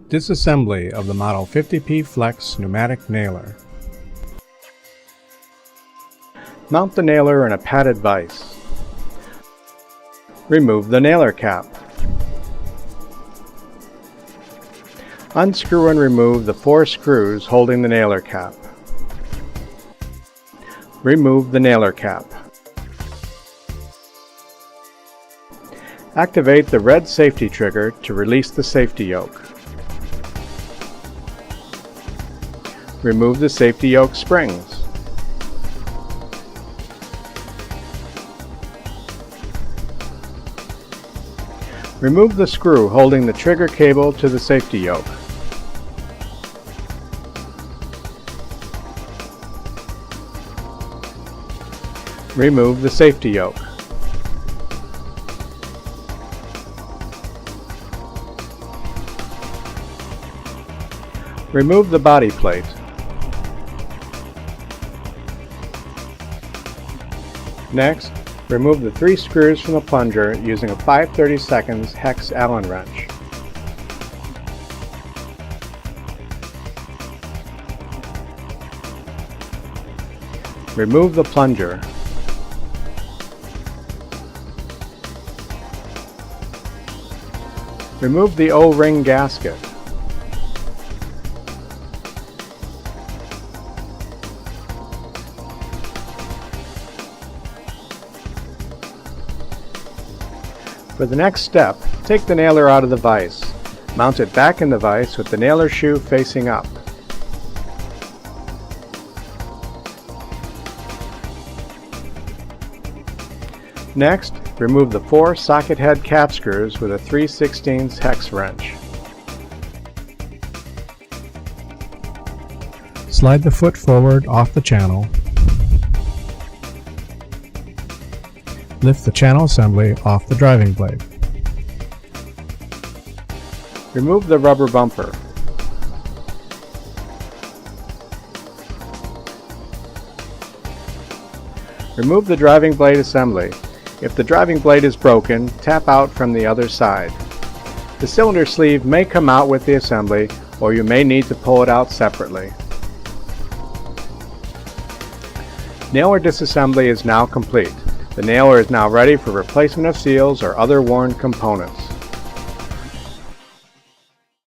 Disassembly of the Model 50P Flex pneumatic nailer. Mount the nailer in a padded vise. Remove the nailer cap. Unscrew and remove the 4 screws holding the nailer cap. Remove the nailer cap. Activate the red safety trigger to release the safety yoke. Remove the safety yoke springs. Remove the screw holding the trigger cable to the safety yoke. Remove the safety yoke. Remove the body plate. Next, remove the 3 screws from the plunger using a 5/32 hex Allen wrench. Remove the plunger. Remove the O-ring gasket. For the next step, take the nailer out of the vise. Mount it back in the vise with the nailer shoe facing up. Next, remove the 4 socket head cap screws with a 3/16 hex wrench. Slide the foot forward off the channel. Lift the channel assembly off the driving blade. Remove the rubber bumper. Remove the driving blade assembly. If the driving blade is broken, tap out from the other side. The cylinder sleeve may come out with the assembly, or you may need to pull it out separately. Nailer disassembly is now complete. The nailer is now ready for replacement of seals or other worn components.